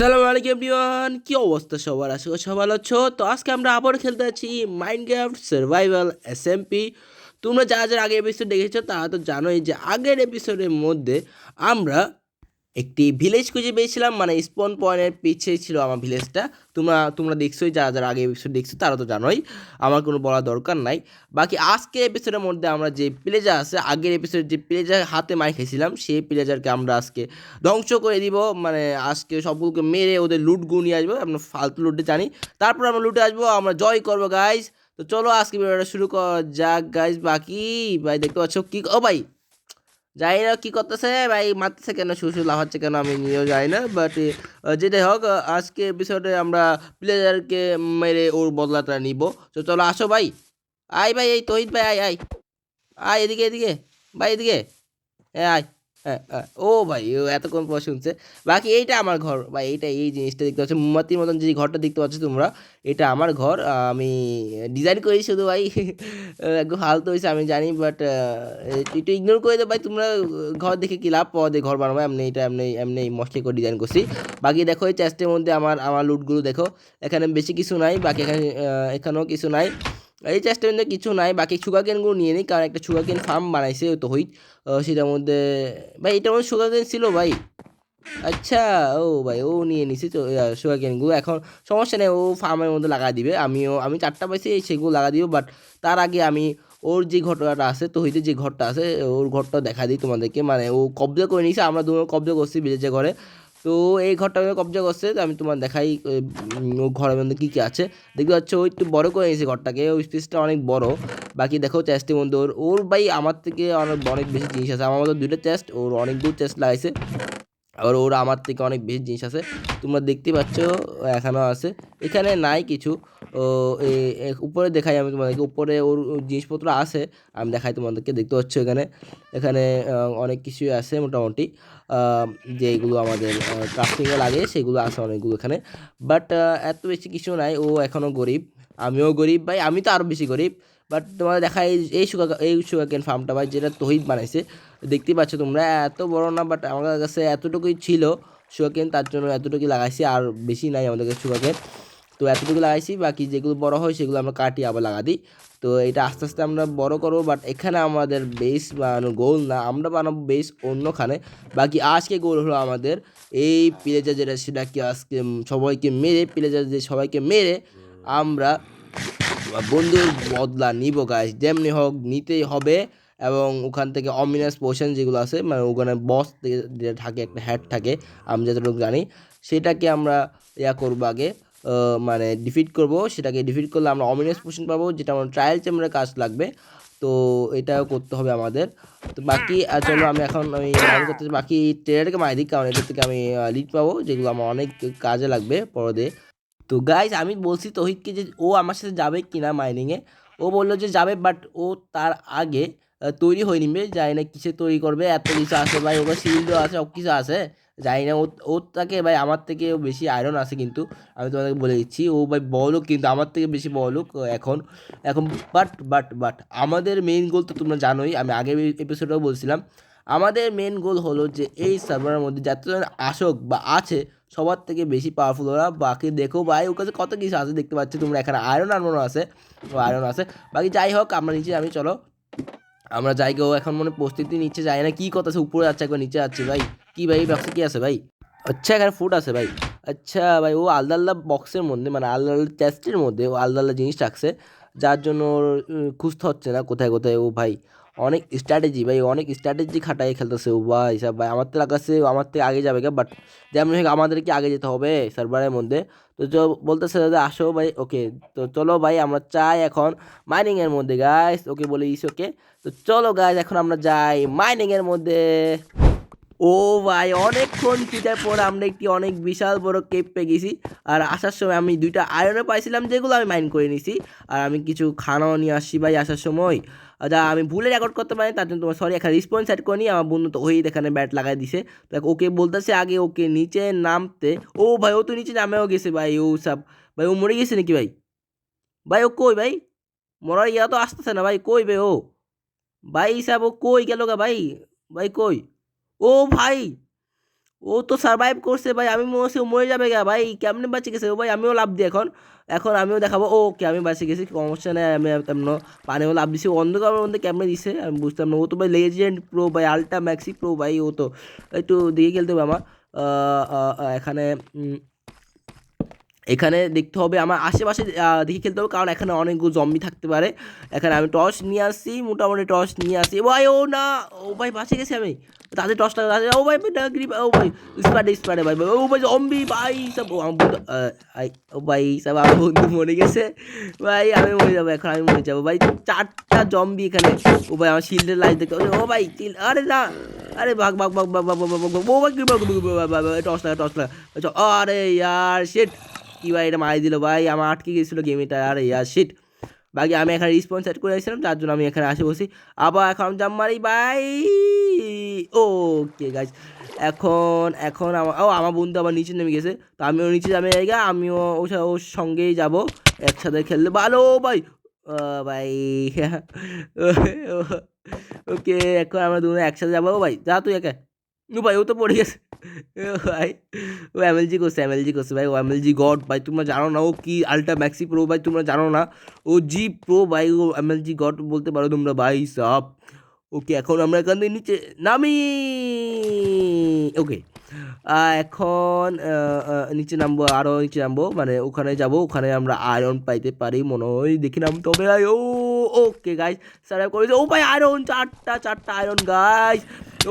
আসসালামু আলাইকুম এভরিওয়ান, কি অবস্থা সবার? আশা করি সবাই ভালো আছো। তো আজকে আমরা আবার খেলতে আছি মাইনক্রাফট সার্ভাইভাল এসএমপি। তোমরা যারা যারা আগের এপিসোড দেখেছো তারা তো জানোই যে আগের এপিসোডের মধ্যে আমরা একটি ভিলেজ খুঁজে পেয়েছিলাম, মানে স্পন পয়েন্টের পিছিয়ে ছিল আমার ভিলেজটা। তোমরা দেখছোই, যারা যারা আগে এপিসোড দেখছো তারা তো জানোই, আমার কোনো বলা দরকার নাই। বাকি আজকে এপিসোডের মধ্যে আমরা যে প্লেজার আছে, আগের এপিসোডে যে প্লেজার হাতে মার খেয়েছিলাম সেই প্লেজারকে আমরা আজকে ধ্বংস করে দিব। মানে আজকে সবগুলোকে মেরে ওদের লুটগুলো নিয়ে আসবো, আমরা ফালতু লুটে জানি, তারপর আমরা লুটে আসবো, আমরা জয় করবো গাইজ। তো চলো আজকে ভিডিওটা শুরু করা যাক গাইজ। বাকি ভাই দেখতে পাচ্ছ কি, ও ভাই জানি না কি করতেছে ভাই, মারতেছে কেন, শুরু শুরু লাফাচ্ছে কেন, আমি নিয়েও জানি না। বাট যেটাই হোক, আজকে এপিসোডে আমরা প্লেয়ারকে মেরে ওর বদলাটা নিব। তো চলো আসো ভাই, আয় ভাই, এই তহিদ ভাই, আয় আয় আয়, এদিকে এদিকে ভাই, এদিকে আয়। হ্যাঁ ও ভাই, ও এতক্ষণ পর শুনছে। বাকি এইটা আমার ঘর ভাই, এইটা এই জিনিসটা দেখতে পাচ্ছ, মোমবাতির মতন যে ঘরটা দেখতে পাচ্ছ তোমরা, এটা আমার ঘর। আমি ডিজাইন করি শুধু ভাই। একটু ফালতু হয়েছে আমি জানি, বাট একটু ইগনোর করে দে ভাই। তোমরা ঘর দেখে কি লাভ, পরে ঘর বানাবো, এমনি এটা এমনি এমনি মস্তি করে ডিজাইন করছি। বাকি দেখো এই চেস্টের মধ্যে আমার আমার লুটগুলো দেখো, এখানে বেশি কিছু নাই। বাকি এখানে এখানেও কিছু নাই, এই চেষ্টার মধ্যে কিছু নাই। বাকি সুগার কেনগুলো নিয়ে নিই, কারণ একটা সুগার কেন ফার্ম বানাইছে তো হই। সেটার মধ্যে ভাই, এটার মধ্যে সুগার কেন ছিল ভাই। আচ্ছা, ও ভাই ও নিয়ে নিছি তো সুগার কেনগুলো, এখন সমস্যা নেই, ও ফার্মের মধ্যে লাগা দিবে। আমি 4টা পাইছি, সেগুলো লাগা দিব। বাট তার আগে আমি ওর যে ঘটনাটা আছে, তো হইতে যে ঘরটা আছে ওর ঘরটা দেখা দিই তোমাদেরকে। মানে ও কবজা করে নিয়েছে, আমরা দুজন কবজা করছি বিলেজে ঘরে। তো এই ঘরটা কবজা করছে, তো আমি তোমার দেখাই ও ঘরের মধ্যে কী কী আছে। দেখতে পাচ্ছ ও একটু বড় করে নিয়েছে ঘরটাকে, ওই স্পেসটা অনেক বড়। বাকি দেখো চেস্টের মধ্যে ওর ওর ভাই আমার থেকে অনেক অনেক বেশি জিনিস আছে। আমার মধ্যে 2টা চেস্ট, ওর অনেকগুলো চেস্ট লাগাইছে। আবার ওরা আমার থেকে অনেক বেশি জিনিস আছে, তোমরা দেখতে পাচ্ছ এখানেও আছে। এখানে নাই কিছু। ও উপরে দেখাই আমি তোমাদেরকে, উপরে ওর জিনিসপত্র আছে, আমি দেখাই তোমাদেরকে। দেখতে পাচ্ছ এখানে এখানে অনেক কিছুই আছে মোটামুটি, আহ, যেগুলো আমাদের ক্রাফটিংয়ে লাগে সেগুলো আছে অনেকগুলো এখানে। বাট এত বেশি কিছু নাই, ও এখনও গরিব, আমিও গরিব ভাই, আমি তো আরও বেশি গরিব। বাট তোমাদের দেখাই এই সুগার কেন ফার্মটা ভাই, যেটা তহিদ বানাইছে। দেখতে পাচ্ছ তোমরা, এত বড় না, বাট আমার কাছে এতটুকুই ছিল সুগারকেন, তার জন্য এতটুকুই লাগাইছি, আর বেশি নাই আমাদের কাছে সুগারকেন। তো এতটুকু লাগাইছি, বাকি যেগুলো বড় হয় সেগুলো আমরা কাটি আবার লাগা দিই। তো এটা আস্তে আস্তে আমরা বড় করবো, বাট এখানে আমাদের বেস বানানো গোল না, আমরা বানাবো বেস অন্যখানে। বাকি আজকে গোল হলো আমাদের এই প্লেজার যেটা, সেটাকে আজকে সবাইকে মেরে, প্লেজার যে সবাইকে মেরে আমরা বন্ধুর বদলা নিব গাইস, যেমনি হোক নিতেই হবে। এবং ওখান থেকে অমিনাস পোশন যেগুলো আছে, মানে ওখানে বস যেটা থাকে, একটা হ্যাড থাকে, আমি যতটুকু জানি, সেটাকে আমরা করবো আগে, মানে ডিফিট করব। সেটাকে ডিফিট করলে আমরা অমিনাস পোশন পাবো, যেটা আমার ট্রায়াল চেম্বারে কাজ লাগবে। তো এটাও করতে হবে আমাদের। তো বাকি চলো আমি মাইন করতে, বাকি ট্রেডারকে মারি দিই, কারণ এটা থেকে আমি লিড পাবো, যেগুলো আমার অনেক কাজে লাগবে পরে। তো গাইজ আমি বলছি তহিদকে যে ও আমার সাথে যাবে কিনা মাইনিংয়ে, ও বললো যে যাবে, বাট ও তার আগে তৈরি হয়ে নিবে, জানি না কিসে তৈরি করবে, এত কিছু আছে ভাই, ওখানে শিল্ডও আছে, সব কিছু আছে, জানি না। ওর তাকে ভাই আমার থেকে বেশি আয়রন আছে কিন্তু, আমি তোমাদেরকে বলে দিচ্ছি, ও ভাই বড়লোক, কিন্তু আমার থেকে বেশি বড়লোক এখন এখন বাট আমাদের মেইন গোল তো তোমরা জানোই, আমি আগের এপিসোডেও বলছিলাম, আমাদের মেন গোল হলো যে এই সার্ভারের মধ্যে যতজন আসুক বা আছে, সবার থেকে বেশি পাওয়ারফুল ওরা। বাকি দেখো ভাই, ওর কাছে কত কিছু আছে দেখতে পাচ্ছি তোমরা, এখানে আয়রন আর্মরও আছে, ও আয়রন আছে। বাকি যাই হোক, আমরা নিচে আমি, চলো আমরা যাই গো, এখন মনে প্রস্তুতি নিচ্ছে, যাই না কি কথা আছে, উপরে যাচ্ছে একবার নিচে যাচ্ছে ভাই। কি ভাই ব্যবসা কি আছে ভাই? আচ্ছা এখানে ফুড আছে ভাই। আচ্ছা ভাই, ও আলাদা আলাদা বক্সের মধ্যে, মানে আলাদা আলাদা চেস্টের মধ্যে ও আলাদা আলাদা জিনিস রাখছে, যার জন্য ওর খুঁজতে হচ্ছে না কোথায় কোথায়। ও ভাই অনেক স্ট্র্যাটেজি ভাই, অনেক স্ট্র্যাটেজি খাটাই খেলতেছে ও ভাই সব ভাই, আমার তো লাগাচ্ছে আমার থেকে আগে যাবে, বাট যেমন হোক আমাদেরকে আগে যেতে হবে সার্ভারের মধ্যে। তো বলতেছে দাদা আসো ভাই, ওকে। তো চলো ভাই, আমরা চাই এখন মাইনিংয়ের মধ্যে গাইস, ওকে বলে দিস ওকে। তো চলো গাইস, এখন আমরা যাই মাইনিংয়ের মধ্যে। ও ভাই, অনেকক্ষণ খোঁজার পর আমরা একটি অনেক বিশাল বড় কেপ পেয়ে গেছি। আর আসার সময় আমি 2টা আয়রনও পাইছিলাম, যেগুলো আমি মাইন করে নিছি। আর আমি কিছু খানাও নিয়ে আসছি ভাই আসার সময়, যা আমি ভুলে রেকর্ড করতে পারি, তার জন্য তোমার সরি। এখানে রিসপন্স সেট করে নিই, আমার বন্ধু তো ওই এখানে ব্যাট লাগাই দিছে। তো ওকে বলতেছে আগে ওকে নিচে নামতে। ও ভাই, ও তো নিচে নামেও গেছে ভাই, ও সব ভাই, ও মরে গেছে নাকি ভাই? ভাই ও কই ভাই? মরার ইয়া তো আসতেছে না ভাই, কই বে ও? ভাই সাহেব ও কই গেল গা ভাই? ভাই কই? ও ভাই, ও তো সার্ভাইভ করছে ভাই, আমি মনে হচ্ছে ও মরে যাবে গা ভাই, কেমনে বাঁচে গেছে ও ভাই, আমিও লাভ দিই এখন, এখন আমিও দেখাবো। ওকে আমি বাঁচে গেছি, সমস্যা নেই, আমি তেমন পানিও লাভ দিছি, অন্ধকারের মধ্যে কেমনে দিছে আমি বুঝতাম না। ও তো ভাই লেজেন্ড প্রো ভাই, আলট্রা ম্যাক্সি প্রো ভাই, ও তো একটু দেখে খেলতে হবে আমার। এখানে এখানে দেখতে হবে আমার আশেপাশে, দেখে খেলতে হবে, কারণ এখানে অনেকগুলো জম্বি থাকতে পারে। এখানে আমি টর্চ নিয়ে আসছি, মোটামুটি টর্চ নিয়ে আসছি ভাই। ও না, ও ভাই বাঁচে গেছি আমি, তাদের টর্চটা, ও ভাই ও ভাই স্পারে স্পারে ভাই ভাই, ও ভাই জম্বি ভাই সব, ও আমার বন্ধু ও ভাই সব আমার বন্ধু মরে গেছে ভাই, আমি মরে যাবো এখন, আমি মরে যাবো ভাই, 4টা জম্বি এখানে। ও ভাই আমার শিল্ডের লাইট দেখতে, ও ভাই আরে না, আরে ভাগ ভাগ ভাগ ভাগ ভাগ ভাগ ভাগ ভাগ, ও ভাই টর্চ লাগা টর্চ লাগা, আরে ইয়ার শিট, কি ভাই এটা মারি দিল ভাই, আমার আটকে গেছিলো গেম এটা, আরে ইয়ার শিট। বাকি আমি এখানে রিসপন্স সেট করে আসছিলাম, তার জন্য আমি এখানে আসে বসি, আবার এখন জাম্প মারি ভাই। ওকে গাইজ, এখন এখন আমার বন্ধু আবার নিচে নেমে গেছে, তো আমিও নিচে যাবে জায়গা, আমিও ওর সঙ্গেই যাব, একসাথে খেললে ভালো ভাই। ভাই ওকে, এখন আমরা দুজন একসাথে যাবো ভাই, যা তুই একা, ও ভাই ও তো পড়ে গেছে ভাই, ও এমএলজি করছে, এমএলজি করছে ভাই, ও এমএলজি গড ভাই, তোমরা জানো না ও কি আলট্রা ম্যাক্সি প্রো ভাই, তোমরা জানো না ও জি প্রো ভাই, ও এমএলজি গড বলতে পারো তোমরা ভাই সব। ওকে এখন আমরা এখান থেকে নিচে নামি, ওকে এখন নিচে নামবো, আরও নিচে নামবো, মানে ওখানে যাব, ওখানে আমরা আয়রন পাইতে পারি মনে হয়, দেখি নাম তবে ও। ওকে গাইস সার্ভাইভ করেছে, ও ভাই আয়রন, 4টা আয়রন গাইস।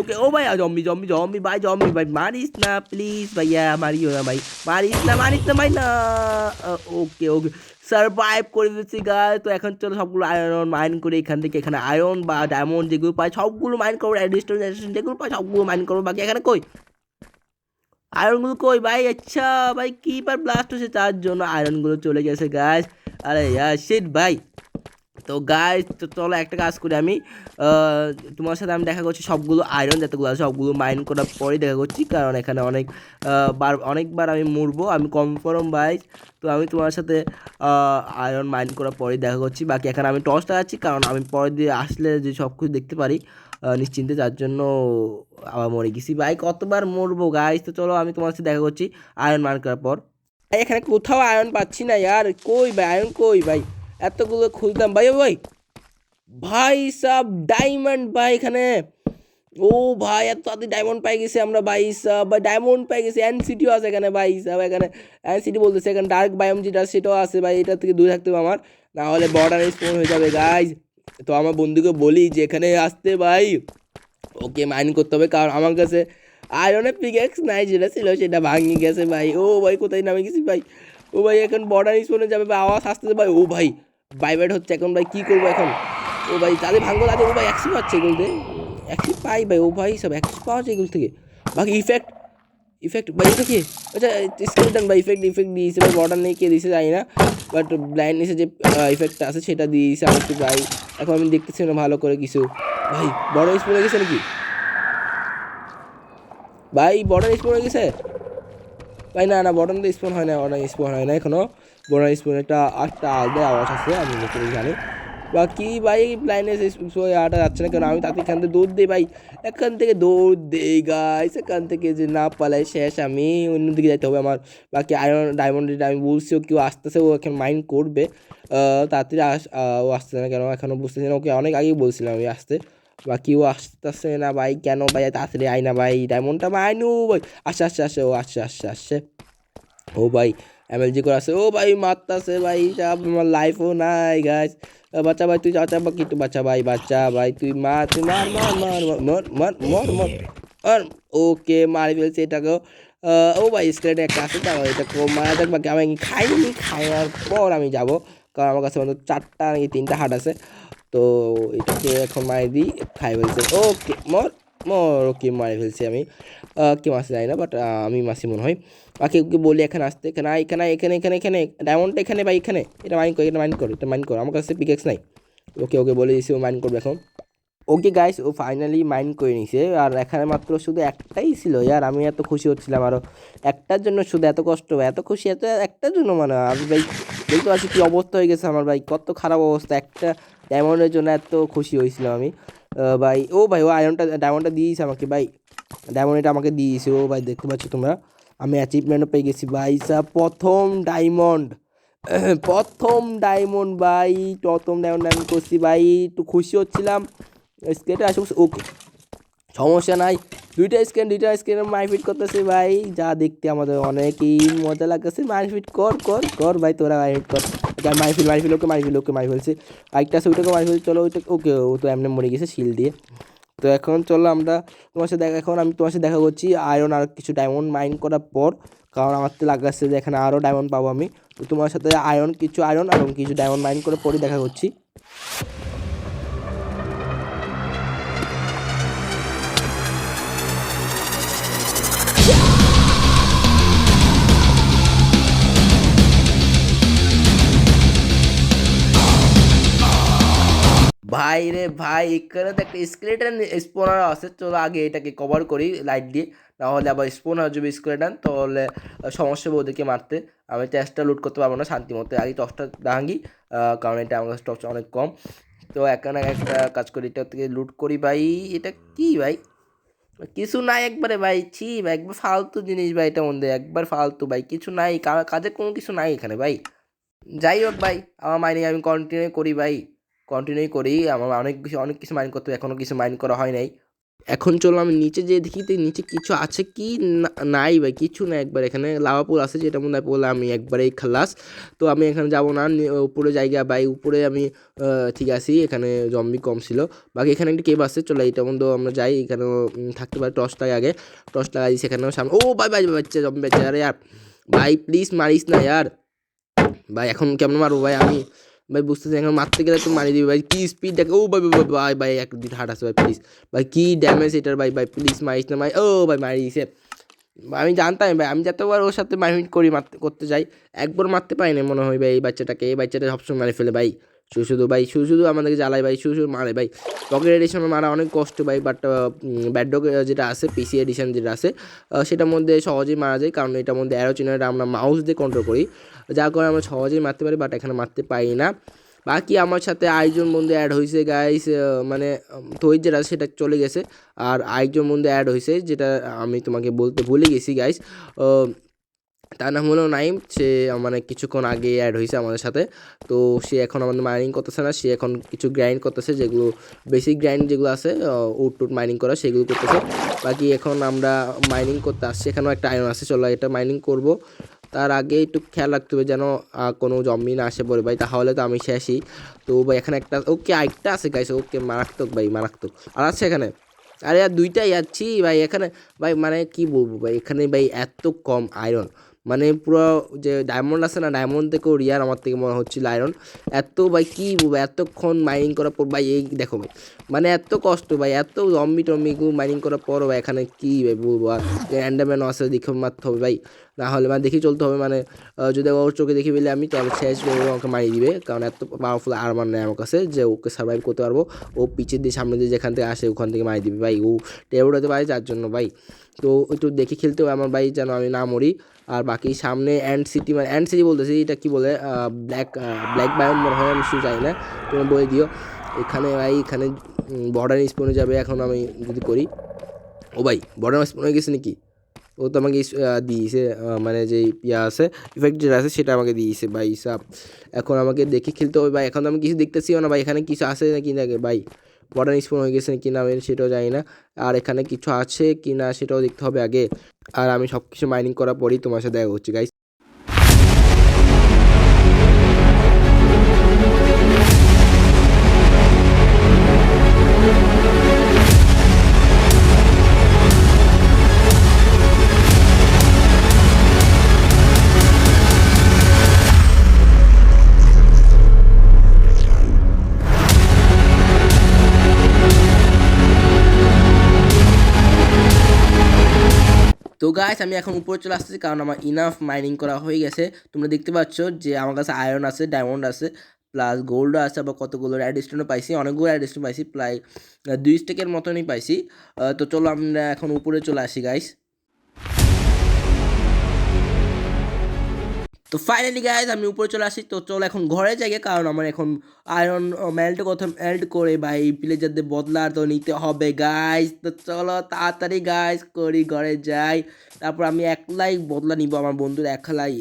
ওকে ও ভাই জম্বি জম্বি জম্বি ভাই, জম্বি ভাই মারিস না প্লিজ ভাইয়া, মারিও না ভাই, মারিস না ভাই না। ওকে ওকে সার্ভাইভ করে দিচ্ছি গাইস। তো এখন চলো সবগুলো আয়রন মাইন করে এখান থেকে, এখানে আয়রন বা ডায়মন্ড যেগুলো পাই সবগুলো মাইন করবো, অ্যাডিস্টোন যেগুলো পাই সবগুলো মাইন করবো। বাকি এখানে কই আয়রনগুলো কই ভাই? আচ্ছা ভাই কিপার ব্লাস্ট হয়েছে, তার জন্য আয়রনগুলো চলে গেছে গাইস। আরে ইয়ার শিট ভাই। তো গাইস তো চলো একটা কাজ করি, আমি তোমার সাথে আমি দেখা করছি সবগুলো আয়রন যতগুলো আছে সবগুলো মাইন করার পরেই দেখা করছি, কারণ এখানে অনেকবার আমি মরবো, আমি কনফার্ম ভাই। তো আমি তোমার সাথে আয়রন মাইন করার পরেই দেখা করছি। বাকি এখানে আমি টর্চ লাগাচ্ছি, কারণ আমি পরের দিয়ে আসলে যে সব কিছু দেখতে পারি নিশ্চিন্তে, যার জন্য আবার মরে গেছি ভাই, কতবার মরবো গাইস। তো চলো আমি তোমার সাথে দেখা করছি আয়রন মাইন করার পর। ভাই এখানে কোথাও আয়রন পাচ্ছি না ইয়ার, কই ভাই আয়রন কই ভাই, এতগুলো খুঁজতাম ভাই। ও ভাই ভাই সব ডায়মন্ড ভাই এখানে, ও ভাই এত তাড়াতাড়ি ডায়মন্ড পাই গেছি আমরা ভাই সব, ভাই ডায়মন্ড পাই গেছি, এনসিটিও আছে এখানে ভাই সব, এখানে এনসিটি বলতেছে, এখানে ডার্ক বায়োম যেটা সেটাও আছে ভাই, এটা থেকে দূরে থাকতে হবে আমার, না হলে বর্ডার স্পন হয়ে যাবে গাইজ। তো আমার বন্ধুকে বলি যে এখানে আসতে ভাই, ওকে মাইন করতে হবে, কারণ আমার কাছে আয়রনের পিকেক্স নাই, যেটা ছিল সেটা ভাঙিয়ে গেছে ভাই। ও ভাই কোথায় নামে গেছি ভাই, ও ভাই এখন বর্ডার স্পনে যাবে ভাই, আওয়াজ আসতেছে ভাই, ও ভাই বাইবেট হচ্ছে এখন ভাই, কী করবো এখন? ও ভাই তাদের ভাঙবো তাদের, ও ভাই একশো পাচ্ছে এগুলোতে, একশো পাই ভাই, ও ভাই সব একশো পাওয়া যায় এগুলো থেকে। বাকি ইফেক্ট ইফেক্ট ভাই এটা কি? আচ্ছা স্কেলেটন ভাই, ইফেক্ট দিয়েছে ভাই, বর্ডার নেই কে দিয়েছে জানি না, বাট ব্লাইন্ডনেসে যে ইফেক্টটা আছে সেটা দিয়েছে আমাকে ভাই। এখন আমি দেখতেছি না ভালো করে কিছু, ভাই বর্ডার স্পন হয়ে গেছে নাকি ভাই, বর্ডার স্পন হয়ে গেছে ভাই? না না বর্ডার তো স্পন হয় না, বর্ডার স্পন হয় না এখনও, বর্ডার স্পন একটা আলাদা আওয়াজ আছে, আমি যতটুকু জানি। বাকি ভাই ব্লাইন্ডনেস আটা যাচ্ছে না, কারণ আমি তাতে এখান থেকে দৌড় দিই ভাই, এখান থেকে দৌড় দিই গাইস, এখান থেকে যে না পালাই শেষ, আমি অন্যদিকে যাইতে হবে আমার। বাকি আয়রন ডায়মন্ডের আমি বলছি ও কেউ আসতেছে, ও এখন মাইন্ড করবে, তাড়াতাড়ি ও আসতেছে না কেন এখনও বুঝতেছি না, ওকে অনেক আগেই বলছিলাম আমি আসতে, বাকি ও আসতেছে না ভাই, কেন ভাই তাড়াতাড়ি আয় না ভাই, ডায়মন্ডটা মাইনু ভাই, আসছে আসছে আসছে, ও আসছে আসছে আসছে, ও ভাই এমএলজি করে আছে, ও ভাই মারতাছে ভাই, সব আমার লাইফও নাই গাইস। বাচ্চা ভাই তুই বাচ্চা বা কিন্তু বাচ্চা ভাই তুই মার, তুই মার মার মার মার মার মার মার মার। ওকে মারি ফেলছে এটাকেও। ও ভাই স্কেলেট একটা আছে, তারপর এটাকে মারা যাক। বাকি আমি খাইনি, খাওয়ার পর আমি যাব, কারণ আমার কাছে অন্তত 4টা নাকি 3টা হার্ট আছে। তো এটাকে এখন মারি দিই, খাই ফেলছে, ওকে মর মর, ওকে মারি ফেলছি আমি, কে মাসে যাই না, বাট আমি মাসি মনে হয়। বাকি ওকে বলি এখানে আসতে, এখানে এখানে এখানে এখানে এখানে ডায়মন্ডটা এখানে ভাই, এখানে এটা মাইন কর, এটা মাইন কর, এটা মাইন কর, আমার কাছে পিকেক্স নাই। ওকে ওকে বলে দিয়েছি ও মাইন করবে এখন। ওকে গাইস ও ফাইনালি মাইন্ড করে নিছে, আর এখানে মাত্র শুধু একটাই ছিল ইয়ার, আমি এত খুশি হচ্ছিলাম আরও, একটার জন্য শুধু এত কষ্ট, এত খুশি এত একটার জন্য, মানে আমি ভাই দেখতে পাচ্ছি কী অবস্থা হয়ে গেছে আমার ভাই, কত খারাপ অবস্থা, একটা ডায়মন্ডের জন্য এত খুশি হয়েছিলাম আমি ভাই। ও ভাই ও আয়রনটা ডায়মন্ডটা দিয়েছে আমাকে ভাই, ডায়মন্ড এটা আমাকে দিয়েছে। ও ভাই দেখতে পাচ্ছ তোমরা, আমি অ্যাচিভমেন্টও পেয়ে গেছি ভাই সাব, প্রথম ডায়মন্ড। প্রথম ডায়মন্ড ভাই, প্রথম ডায়মন্ড আমি করছি ভাই, একটু খুশি হচ্ছিলাম। স্কেটে আসে, ওকে সমস্যা নাই। দুইটা স্ক্রিনে মারপিট করতেছে ভাই, যা দেখতে আমাদের অনেকই মজা লাগতেছে। মারপিট কর কর কর ভাই, তোরা মারপিট কর। মারফিল ওকে মারি ফেলছে। আরেকটা আছে ওইটাকে মারি ফেলছে, চলো ওইটা ওকে, ও তো এমনি মরে গেছে শিল দিয়ে। তো এখন চলো আমরা তোমার সাথে এখন আমি তোমার সাথে দেখা করছি আয়রন আর কিছু ডায়মন্ড মাইন করার পর, কারণ আমার তো লাগাচ্ছে যে এখানে আরও ডায়মন্ড পাবো আমি। তো তোমার সাথে কিছু আয়রন এবং কিছু ডায়মন্ড মাইন করার পরই দেখা করছি। ভাই রে ভাই, এখানে তো একটা স্কেলেটন স্পোনার আছে, চলো আগে এটাকে কভার করি লাইট দিয়ে, নাহলে আবার স্পোন হয়ে যাবে স্কেলেটন, তাহলে সমস্যা হবে ওদেরকে মারতে। আমি টর্চটা লুট করতে পারবো না শান্তি মতো, আগে টর্চটা ভাঙি, কারণ এটা আমার কাছে টর্চ অনেক কম। তো এখানে একটা কাজ করি, এটা থেকে লুট করি ভাই। এটা কি ভাই, কিছু নাই একবারে ভাই, ছি ভাই, একবার ফালতু জিনিস ভাই, এটা মধ্যে একবার ফালতু ভাই, কিছু নাই, কাজের কোনো কিছু নাই এখানে ভাই। যাই হোক ভাই, আমার মাইনিং আমি কন্টিনিউ করি ভাই, কন্টিনিউ করি। আমার অনেক কিছু মাইন করতে, এখনও কিছু মাইন করা হয় নাই। এখন চলো আমি নিচে যেয়ে দেখি তো নিচে কিছু আছে কি নাই ভাই, কিছু না। একবার এখানে লাভা পুল আছে, যেটা মনে হয় পড়লে আমি একবারেই খালাস। তো আমি এখানে যাবো না, উপরে জায়গা ভাই, উপরে আমি ঠিক আছি। এখানে জম্বি কম ছিল। বাকি এখানে একটা কেব আছে, চলো এইটা বন্ধু আমরা যাই, এখানেও থাকতে পারে। টর্চ লাগাই আগে, টর্চ লাগাই সেখানেও সামনে। ও ভাই ভাই বাচ্চা জম্বি বাচ্চা, আরে ইয়ার ভাই প্লিজ মারিস না ইয়ার ভাই। এখন কেমন মারবো ভাই আমি, ভাই বুঝতেছি এখন মারতে গেলে তো মারি দিবি ভাই। কি স্পিড দেখো, ও ভাই ভাই ভাই ভাই, এক দুটো হাট আছে ভাই, প্লিজ ভাই, কি ড্যামেজ এটার ভাই, ভাই প্লিজ মারিস না ভাই। ও ভাই মারি দিছে, আমি জানতাম ভাই, আমি যতবার ওর সাথে মারপিট করি করতে যাই, একবার মারতে পারি না মনে হয় ভাই এই বাচ্চাটাকে। এই বাচ্চাটা সবসময় মারে ফেলে ভাই, শুধু আমাদেরকে জ্বালায় ভাই, শুধু মারে ভাই। পকেট এডিশনে মারা অনেক কষ্ট ভাই, বাট ব্যাডডগ যেটা আছে পিসি এডিশন যেটা আছে, সেটার মধ্যে সহজেই মারা যায়, কারণ এটার মধ্যে অ্যারো চিহ্নটা আমরা মাউস দিয়ে কন্ট্রোল করি, যার কারণে আমরা সহজেই মারতে পারি, বাট এখানে মারতে পারি না। বাকি আমার সাথে আরেকজন বন্ধু অ্যাড হয়েছে গাইস, মানে থই যেটা সেটা চলে গেছে, আর আরেকজন বন্ধু অ্যাড হয়েছে, যেটা আমি তোমাকে বলতে ভুলে গেছি গাইস। তার নাম হলো নাইম, সে মানে কিছুক্ষণ আগে অ্যাড হয়েছে আমাদের সাথে। তো সে এখন আমাদের মাইনিং করতেছে না, সে এখন কিছু গ্রাইন্ড করতেছে, যেগুলো বেসিক গ্রাইন্ড যেগুলো আছে উড টুট মাইনিং করা, সেগুলো করতেছে। বাকি এখন আমরা মাইনিং করতে আসছি, এখানেও একটা আয়রন আছে, চলো এটা মাইনিং করব। তার আগে একটু খেয়াল রাখতে হবে যেন কোনো জম্বি না আসে পড়ে ভাই, তাহলে তো আমি শেষই। তো ভাই এখানে একটা ওকে আরেকটা আছে গাইস, ওকে মারাত্মক ভাই মারাত্মক, আর আছে এখানে, আরে আর দুইটাই যাচ্ছি ভাই এখানে। ভাই মানে কি বলবো ভাই, এখানে ভাই এত কম আয়রন, মানে পুরো যে ডায়মন্ড আছে না, ডায়মন্ড থেকেও রিয়ার আমার থেকে মনে হচ্ছিল আয়রন। এত ভাই কী বলবো, এতক্ষণ মাইনিং করার পর ভাই, এই দেখো ভাই, মানে এত কষ্ট ভাই, এত জম্বি টম্বিগুলো মাইনিং করার পরও ভাই এখানে কী ভাই বলবো। আর অ্যান্ডারম্যানও আছে, দেখে মারতে হবে ভাই, না হলে মানে দেখে চলতে হবে, মানে যদি ওর চোখে দেখে পেলে আমি, তাহলে শেষ আমাকে মারিয়ে দিবে, কারণ এত পাওয়ারফুল আর্মার নেই আমার কাছে যে ওকে সার্ভাইভ করতে পারবো। ও পিছের দিয়ে সামনে দিয়ে যেখান থেকে আসে ওখান থেকে মারিয়ে দিবে ভাই, ও টেবিল হতে পারে যার জন্য ভাই। তো একটু দেখে খেলতে হবে আমার ভাই, যেন আমি না মরি। আর বাকি সামনে অ্যান্ড সিটি, মানে অ্যান্ড সিটি বলতেছি, এটা কি বলে, ব্ল্যাক বায়োম মনে হয়, আমি শুধু জানি না, তুমি বলে দিও। এখানে ভাই এখানে বর্ডার স্পনে যাবে এখন আমি যদি করি। ও ভাই বর্ডার স্পন হয়ে গেছে নাকি, ও তো আমাকে দিয়েছে, মানে যে ইয়া আছে ইফেক্ট যেটা আছে সেটা আমাকে দিয়েছে ভাই সাব। এখন আমাকে দেখে খেলতে হবে ভাই, এখন তো আমি কিছু দেখতেছিও না ভাই, এখানে কিছু আছে নাকি না ভাই, বর্ডার স্পন হয়ে গেছে কি না আমি সেটাও জানি না। আর এখানে কিছু আছে কি না সেটাও দেখতে হবে আগে। আর আমি সব কিছু মাইনিং করার পরেই তোমার সাথে দেখা হচ্ছে গাইস। তো গাইস আমি এখন উপরে চলে আসতেছি, কারণ আমার ইনাফ মাইনিং করা হয়ে গেছে। তোমরা দেখতে পাচ্ছ যে আমার কাছে আয়রন আছে, ডায়মন্ড আছে, প্লাস গোল্ডও আছে, আবার কতগুলো রেড স্টোনও পাইছি, অনেকগুলো রেড স্টোন পাইছি, প্রায় 2 স্টেকের মতনই পাইছি। তো চলো আমরা এখন উপরে চলে আসি গাইস। তো ফাইনালি গাইজ আমি উপরে চলে আসি। তো চলো এখন ঘরে যাই, কারণ আমার এখন আয়রন মেল্ট করে ভাই প্লেজারদের বদলা তো নিতে হবে গাইজ। তো চলো তাড়াতাড়ি গাইজ করি, ঘরে যাই। তারপর আমি একলাই বদলা নিব, আমার বন্ধুর একলাই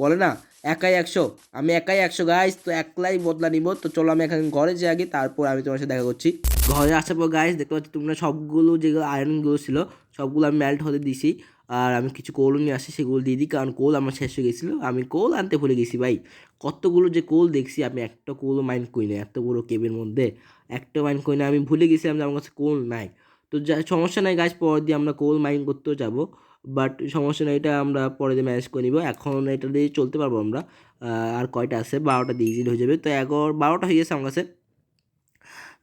করে না একাই 100, আমি একাই 100 গাইজ। তো একলাই বদলা নিব। তো চলো আমি এখন ঘরে যাই আগে, তারপর আমি তোমার সাথে দেখা করছি। ঘরে আসার পর গাইজ দেখতে পাচ্ছি তোমরা সবগুলো যেগুলো আয়রনগুলো ছিল সবগুলো আমি মেল্ট হতে দিছি। আর আমি কিছু কোল নিয়ে আসি, সেগুলো দিয়ে দিই, কারণ কোল আমার শেষ হয়ে গেছিলো, আমি কোল আনতে ভুলে গেছি ভাই। কতগুলো যে কোল দেখছি, আমি একটা কোলও মাইন্ড করি না, এত বড় কেবের মধ্যে একটা মাইন্ড করি না, আমি ভুলে গেছিলাম যে আমার কাছে কোল নাই। তো যা সমস্যা নাই গাছ, পরে দিয়ে আমরা কোল মাইন্ড করতেও যাবো, বাট সমস্যা নেই, এটা আমরা পরে দিয়ে ম্যানেজ করে নিব। এখন এটা দিয়ে চলতে পারবো আমরা। আর কয়টা আছে, 12টা দিয়ে ইজিলি হয়ে যাবে। তো 12টা হয়ে গেছে আমার কাছে।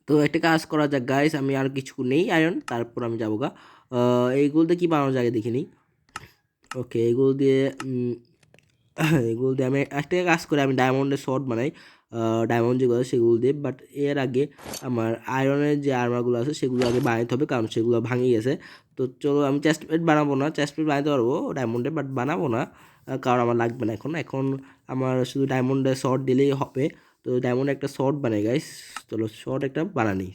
তো একটা কাজ করা যাক গাইস, আমি আর কিছু নেই আয়রন, তারপর আমি যাবো গা। এইগুলোতে কি বানানো যায় দেখে নিই। ওকে, এগুলো দিয়ে এগুলো দিয়ে আমি একটা কাজ করে আমি ডায়মন্ডের শর্ট বানাই, ডায়মন্ড যেগুলো সেগুলো দিয়ে। বাট এর আগে আমার আয়রনের যে আর্মারগুলো আছে সেগুলো আগে বানাতে হবে, কারণ সেগুলো ভাঙে গেছে। তো চলো, আমি চেস্ট প্লেট বানাবো না, চেস্ট প্লেট বানাতে পারবো ডায়মন্ডে, বাট বানাবো না, কারণ আমার লাগবে না এখন। এখন আমার শুধু ডায়মন্ডের শর্ট দিলেই হবে। তো ডায়মন্ড একটা শর্ট বানাই গাইস, চলো শর্ট একটা বানানি,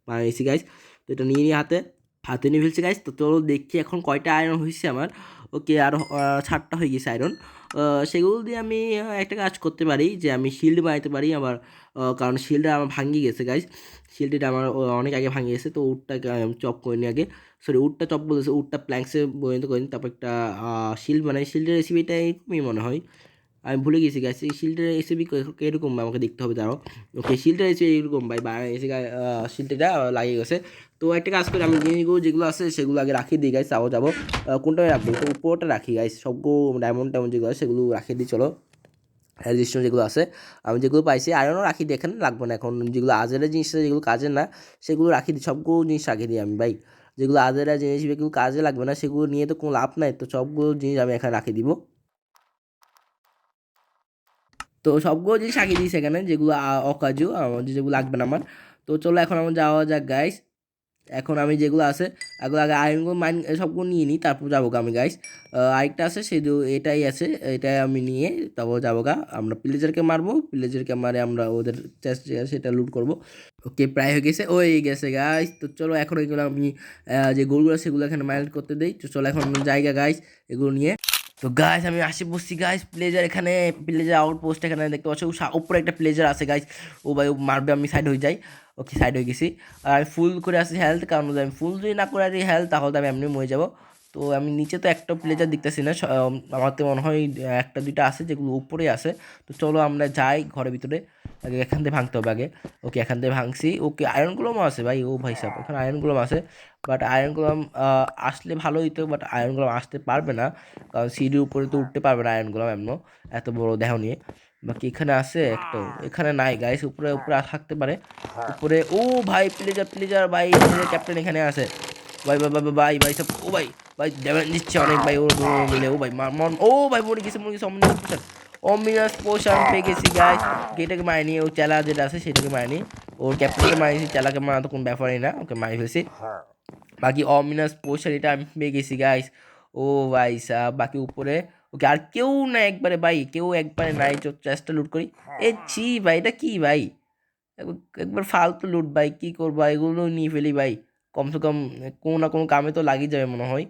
বানিয়েছি গাইস। তো এটা নিয়ে নিয়ে হাতে হাতে নিয়ে ফেলছি গাইস। তো চলো দেখি এখন কয়টা আয়রন হয়েছে আমার। ওকে, আর 7টা হয়ে গেছে আয়রন। সেগুলো দিয়ে আমি একটা কাজ করতে পারি, যে আমি শিল্ড বানাতে পারি আমার, কারণ শিল্ডটা আমার ভাঙিয়ে গেছে গাইস। শিল্ডটা আমার অনেক আগে ভাঙিয়ে গেছে। তো উডটাকে আমি চপ করে নিই আগে, সরি উডটা চপ বলেছে, উডটা প্ল্যাঙ্কসে পরিণত করে নিই, তারপর একটা শিল্ড বানাই। শিল্ডের রেসিপিটা এরকমই মনে হয়, আমি ভুলে গেছি গাইস। এই শিল্ডের রেসিপি এরকম আমাকে দেখতে হবে, দাঁড়াও। ওকে, শিল্ডের রেসিপি এরকম ভাই বানিয়েছি, শিল্ডটা লাগিয়ে গেছে। তো একটা কাজ করে আমি জিনিসগুলো যেগুলো আছে সেগুলো আগে রাখিয়ে দিই গাইস, যাবো যাবো কোনটা রাখবো, তো উপরটা রাখি গাইস, সবগুলো ডায়মন্ড টাইমন্ড যেগুলো আছে সেগুলো রাখিয়ে দিই। চলো রেজিস্ট্রেশন যেগুলো আছে আমি যেগুলো পাইছি আয়রনও রাখি দিই, এখানে লাগবে না এখন। যেগুলো আজেরা জিনিস আছে, যেগুলো কাজের না, সেগুলো রাখি দিই, সবগুলো জিনিস রাখি দিই আমি ভাই। যেগুলো আজেরা জিনিস যেগুলো কাজে লাগবে না সেগুলো নিয়ে তো কোনো লাভ নাই, তো সবগুলো জিনিস আমি এখানে রাখি দিব। তো সবগুলো জিনিস রাখিয়ে দিয়েছি এখানে, যেগুলো অকাজু আমার, যেগুলো লাগবে না আমার। তো চলো এখন আমার যাওয়া যাক গাইস। এখন আমি যেগুলো আছে এগুলো আগে আয়রনগুলো মাইন সবগুলো নিয়ে নিই, তারপর যাবো গা আমি গাইস। আরেকটা আছে শুধু এটাই আছে, এটাই আমি নিয়ে তারপর যাবো গা। আমরা প্লেজারকে মারবো, প্লেজারকে মারে আমরা ওদের চেস্ট যে আছে সেটা লুট করবো। ওকে, প্রায় হয়ে গেছে, ওই গেছে গাইস। তো চলো এখন এগুলো আমি যে গোলগুলো সেগুলো এখানে মাইন্ড করতে দিই। তো চলো এখন জায়গা গাইস এগুলো নিয়ে। তো গাইস আমি আসি বসছি গাইস, প্লেজার এখানে, প্লেজার আউটপোস্ট এখানে দেখতে পাচ্ছি, উপরে একটা প্লেজার আছে গাইস। ও ভাই, ও মারবে, আমি সাইড হয়ে যাই। ওকে, সাইড হয়ে গেছি। আর আমি ফুল করে আসি হেলথ, কারণ যদি আমি ফুল যদি না করে আসি হেলথ, তাহলে তো আমি এমনি মরে যাবো। তো আমি নিচে তো একটা প্লেজার দেখতেছি না, আমার তো মনে হয় একটা দুইটা আছে যেগুলো উপরে আছে। তো চলো আমরা যাই ঘরের ভিতরে, আগে এখান থেকে ভাঙতে হবে আগে। ওকে, এখান থেকে ভাঙছি। ওকে, আয়রনগুলোও আছে ভাই, ও ভাই সাহেব এখানে আয়রনগুলো আছে। বাট আয়রনগুলো আসলে ভালো হইতো, বাট আয়রনগুলো আসতে পারবে না, কারণ সিঁড়ির উপরে তো উঠতে পারবে না আয়রনগুলো এমন এত বড় দেহ নিয়ে। বাকি এখানে আছে একটা, এখানে নাই গাইস, উপরে উপরে থাকতে পারে উপরে। ও ভাই, প্লেজার প্লেজার ভাই, প্লেজার ক্যাপ্টেন এখানে আছে ভাই। ভাই ভাই ভাই ভাই সব, ও ভাই ভাই ড্যামেজ দিচ্ছে অনেক ভাই, ওর মিলে। ও ভাই মন, ও ভাই মরে গেছে মরে গেছে। অমিনাস পোশন পেয়ে গেছি গাইস। এটাকে মারিনি, ও চেলা যেটা আছে সেটাকে মারিনি, ওর ক্যাপ্টেনকে মারিয়েছি, চেলাকে মারা তো কোনো ব্যাপারই না, ওকে মারি ফেলছি। বাকি অমিনাস পোশন এটা আমি পেয়ে গেছি গাইস। ও ভাই সাহ, বাকি উপরে ওকে আর কেউ না একবারে ভাই, কেউ একবারে নাই। চেষ্টা লুট করি। এ ছি ভাই, এটা কি ভাই, একবার ফালতু লুট ভাই, কি করবো এগুলো নিয়ে ফেলি ভাই। কমসে কম কোনো না কোনো কামে তো লাগিয়ে যাবে মনে হয়।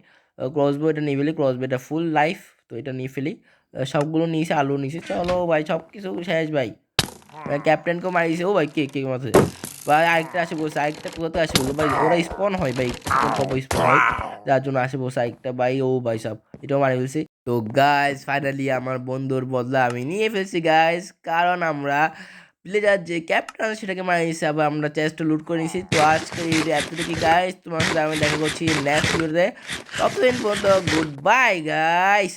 ক্রসবো এটা নিয়ে ফেলি, ক্রসবো এটা ফুল লাইফ, তো এটা নিয়ে ফেলি। সবগুলো নিয়েছে, আলু নিয়েছে, চলো ভাই সব কিছু শেষ ভাই। ক্যাপ্টেনকেও মারিয়েছে। ও ভাই, কে কে মারছে ভাই, আরেকটা আসে বসে, আরেকটা কোথাতে আসে বললো ভাই, ওরা স্পন হয় ভাই, স্পন হয়, যার জন্য আসে বসে আরেকটা ভাই। ও ভাই সব এটাও মারি ফেলছি। তো গাইস ফাইনালি আমার বন্ধুর বদলা আমি নিয়ে ফেলছি গাইস, কারণ আমরা প্লেজার যে ক্যাপ্টেন সেটাকে মারিয়েছি, আবার আমরা চেস্ট লুট করে নিয়েছি। তো আজকে এই এতটুকু গাইস, তোমার সাথে আমি দেখা করছি নেক্সট ভিডিওতে। ততদিন পর্যন্ত গুড বাই গাইস।